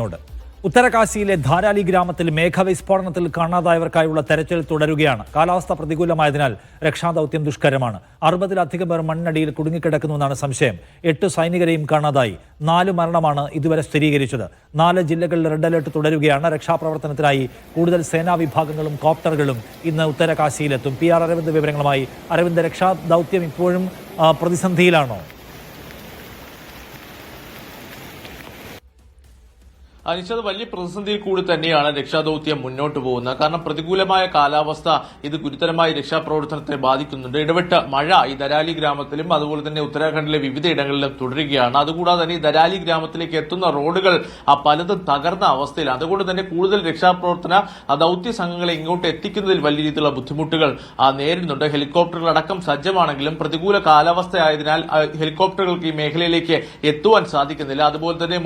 ോട് ഉത്തരകാശിയിലെ ധാരാലി ഗ്രാമത്തിൽ മേഘവിസ്ഫോടനത്തിൽ കാണാതായവർക്കായുള്ള തെരച്ചിൽ തുടരുകയാണ്. കാലാവസ്ഥ പ്രതികൂലമായതിനാൽ രക്ഷാദൌത്യം ദുഷ്കരമാണ്. 60-ലധികം പേർ മണ്ണിനടിയിൽ കുടുങ്ങിക്കിടക്കുന്നുവെന്നാണ് സംശയം. 8 സൈനികരെയും കാണാതായി. 4 മരണമാണ് ഇതുവരെ സ്ഥിരീകരിച്ചത്. 4 ജില്ലകളിൽ റെഡ് അലർട്ട് തുടരുകയാണ്. രക്ഷാപ്രവർത്തനത്തിനായി കൂടുതൽ സേനാ വിഭാഗങ്ങളും കോപ്റ്ററുകളും ഇന്ന് ഉത്തരകാശിയിലെത്തും. PR അരവിന്ദ് വിവരങ്ങളുമായി. അരവിന്ദ്, രക്ഷാദൌത്യം ഇപ്പോഴും പ്രതിസന്ധിയിലാണോ? അനിശ്ചിത വലിയ പ്രതിസന്ധിയിൽ കൂടി തന്നെയാണ് രക്ഷാദൌത്യം മുന്നോട്ട് പോകുന്നത്. കാരണം പ്രതികൂലമായ കാലാവസ്ഥ ഇത് ഗുരുതരമായി രക്ഷാപ്രവർത്തനത്തെ ബാധിക്കുന്നുണ്ട്. ഇടവിട്ട മഴ ഈ ദരാലി ഗ്രാമത്തിലും അതുപോലെ തന്നെ ഉത്തരാഖണ്ഡിലെ വിവിധ ഇടങ്ങളിലും തുടരുകയാണ്. അതുകൂടാതെ തന്നെ ഈ ദരാലി ഗ്രാമത്തിലേക്ക് എത്തുന്ന റോഡുകൾ പലതും തകർന്ന അവസ്ഥയിലാണ്. അതുകൊണ്ട് തന്നെ കൂടുതൽ രക്ഷാപ്രവർത്തന ദൌത്യ സംഘങ്ങളെ ഇങ്ങോട്ട് എത്തിക്കുന്നതിൽ വലിയ രീതിയിലുള്ള ബുദ്ധിമുട്ടുകൾ നേരിടുന്നുണ്ട്. ഹെലികോപ്റ്ററുകൾ അടക്കം സജ്ജമാണെങ്കിലും പ്രതികൂല കാലാവസ്ഥയായതിനാൽ ഹെലികോപ്റ്ററുകൾക്ക് ഈ മേഖലയിലേക്ക് എത്തുവാൻ സാധിക്കുന്നില്ല. അതുപോലെ തന്നെ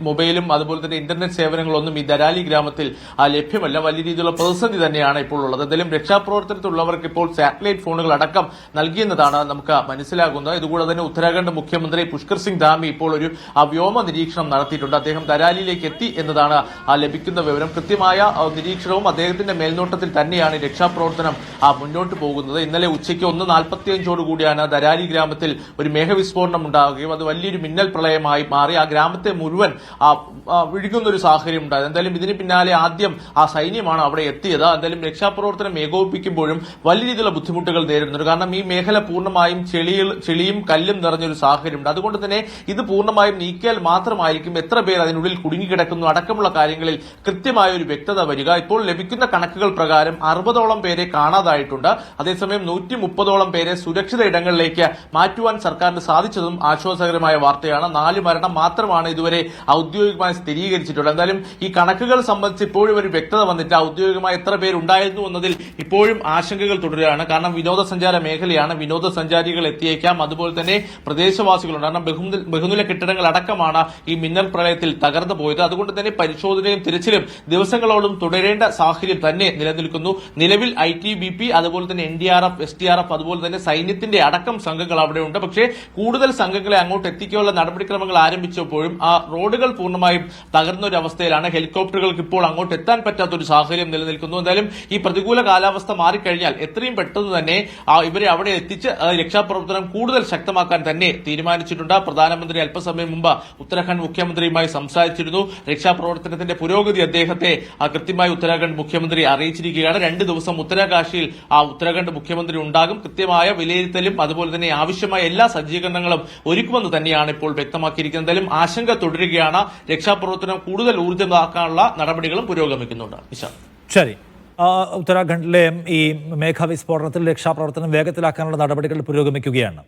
മൊബൈലും അതുപോലെ തന്നെ ഇന്റർനെറ്റ് സേവനങ്ങളൊന്നും ഈ ദരാലി ഗ്രാമത്തിൽ ലഭ്യമല്ല. വലിയ രീതിയിലുള്ള പ്രതിസന്ധി തന്നെയാണ് ഇപ്പോൾ ഉള്ളത്. എന്തായാലും രക്ഷാപ്രവർത്തനത്തിലുള്ളവർക്ക് ഇപ്പോൾ സാറ്റലൈറ്റ് ഫോണുകൾ അടക്കം നൽകിയെന്നതാണ് നമുക്ക് മനസ്സിലാകുന്നത്. ഇതുകൂടാതെ തന്നെ ഉത്തരാഖണ്ഡ് മുഖ്യമന്ത്രി പുഷ്കർ സിംഗ് ധാമി ഇപ്പോൾ ഒരു വ്യോമ നിരീക്ഷണം നടത്തിയിട്ടുണ്ട്. അദ്ദേഹം ദരാലിയിലേക്ക് എത്തി എന്നതാണ് ലഭിക്കുന്ന വിവരം. കൃത്യമായ നിരീക്ഷണവും അദ്ദേഹത്തിന്റെ മേൽനോട്ടത്തിൽ തന്നെയാണ് രക്ഷാപ്രവർത്തനം മുന്നോട്ട് പോകുന്നത്. ഇന്നലെ ഉച്ചയ്ക്ക് 1:45 കൂടിയാണ് ദരാലി ഗ്രാമത്തിൽ ഒരു മേഘവിസ്ഫോടനം ഉണ്ടാവുകയും അത് വലിയൊരു മിന്നൽ പ്രളയമായി മാറി ആ ഗ്രാമത്തെ മുഴുവൻ വിഴുകുന്ന ഒരു സാഹചര്യം ഉണ്ടായത്. എന്തായാലും ഇതിന് പിന്നാലെ ആദ്യം സൈന്യമാണ് അവിടെ എത്തിയത്. എന്തായാലും രക്ഷാപ്രവർത്തനം ഏകോപിപ്പിക്കുമ്പോഴും വലിയ രീതിയിലുള്ള ബുദ്ധിമുട്ടുകൾ നേരിടുന്നുണ്ട്. കാരണം ഈ മേഖല പൂർണ്ണമായും ചെളിയും കല്ലും നിറഞ്ഞൊരു സാഹചര്യമുണ്ട്. അതുകൊണ്ട് തന്നെ ഇത് പൂർണ്ണമായും നീക്കിയാൽ മാത്രമായിരിക്കും എത്ര പേർ അതിനുള്ളിൽ കുടുങ്ങിക്കിടക്കുന്നു അടക്കമുള്ള കാര്യങ്ങളിൽ കൃത്യമായ ഒരു വ്യക്തത വരിക. ഇപ്പോൾ ലഭിക്കുന്ന കണക്കുകൾ പ്രകാരം 60ഓളം പേരെ കാണാതായിട്ടുണ്ട്. അതേസമയം 130ഓളം പേരെ സുരക്ഷിത ഇടങ്ങളിലേക്ക് മാറ്റുവാൻ സർക്കാരിന് സാധിച്ചതും ആശ്വാസകരമായ വാർത്തയാണ്. 4 മരണം മാത്രമാണ് ഇതുവരെ ഔദ്യോഗികമായി സ്ഥിരീകരിച്ചിട്ടുള്ളത്. എന്തായാലും ഈ കണക്കുകൾ സംബന്ധിച്ച് ഇപ്പോഴും ഒരു വ്യക്തത വന്നിട്ട് ഔദ്യോഗികമായി എത്ര പേരുണ്ടായിരുന്നു എന്നതിൽ ഇപ്പോഴും ആശങ്കകൾ തുടരുകയാണ്. കാരണം വിനോദസഞ്ചാര മേഖലയാണ്, വിനോദസഞ്ചാരികൾ എത്തിയേക്കാം, അതുപോലെ തന്നെ പ്രദേശവാസികളുണ്ട്. കാരണം ബഹുനില കെട്ടിടങ്ങൾ അടക്കമാണ് ഈ മിന്നൽ പ്രളയത്തിൽ തകർന്നു പോയത്. അതുകൊണ്ട് തന്നെ പരിശോധനയും തിരച്ചിലും ദിവസങ്ങളോളം തുടരേണ്ട സാഹചര്യം തന്നെ നിലനിൽക്കുന്നു. നിലവിൽ ITBP അതുപോലെ തന്നെ NDRF, SDRF അതുപോലെ തന്നെ സൈന്യത്തിന്റെ അടക്കം സംഘങ്ങൾ അവിടെയുണ്ട്. പക്ഷേ കൂടുതൽ സംഘങ്ങളെ അങ്ങോട്ട് എത്തിക്കാനുള്ള നടപടിക്രമങ്ങൾ ആരംഭിച്ചപ്പോഴും ആ റോഡുകൾ പൂർണ്ണമായും തകർന്ന ഒരു അവസ്ഥയിലാണ്. ഹെലികോപ്റ്ററുകൾക്ക് ഇപ്പോൾ അങ്ങോട്ട് എത്താൻ പറ്റാത്തൊരു സാഹചര്യം നിലനിൽക്കുന്നു. എന്തായാലും ഈ പ്രതികൂല കാലാവസ്ഥ മാറിക്കഴിഞ്ഞാൽ എത്രയും പെട്ടെന്ന് തന്നെ ഇവരെ അവിടെ എത്തിച്ച് രക്ഷാപ്രവർത്തനം കൂടുതൽ ശക്തമാക്കാൻ തന്നെ തീരുമാനിച്ചിട്ടുണ്ട്. പ്രധാനമന്ത്രി അല്പസമയം മുമ്പ് ഉത്തരാഖണ്ഡ് മുഖ്യമന്ത്രിയുമായി സംസാരിച്ചിരുന്നു. രക്ഷാപ്രവർത്തനത്തിന്റെ പുരോഗതി അദ്ദേഹത്തെ കൃത്യമായി ഉത്തരാഖണ്ഡ് മുഖ്യമന്ത്രി അറിയിച്ചിരിക്കുകയാണ്. 2 ദിവസം ഉത്തരകാശിയിൽ ഉത്തരാഖണ്ഡ് മുഖ്യമന്ത്രി ഉണ്ടാകും. കൃത്യമായ വിലയിരുത്തലും അതുപോലെ തന്നെ ആവശ്യമായ എല്ലാ സജ്ജീകരണങ്ങളും ഒരുക്കുമെന്ന് തന്നെയാണ് ഇപ്പോൾ വ്യക്തമാക്കിയിരിക്കുന്നത്. എന്തായാലും ആശങ്ക തുടരുകയാണ്. രക്ഷാപ്രവർത്തനം കൂടുതൽ ഊർജ്ജിതമാക്കാനുള്ള നടപടികളും പുരോഗമിക്കുന്നുണ്ട്. ശരി, ഉത്തരാഖണ്ഡിലെ ഈ മേഘവിസ്ഫോടനത്തിൽ രക്ഷാപ്രവർത്തനം വേഗത്തിലാക്കാനുള്ള നടപടികൾ പുരോഗമിക്കുകയാണ്.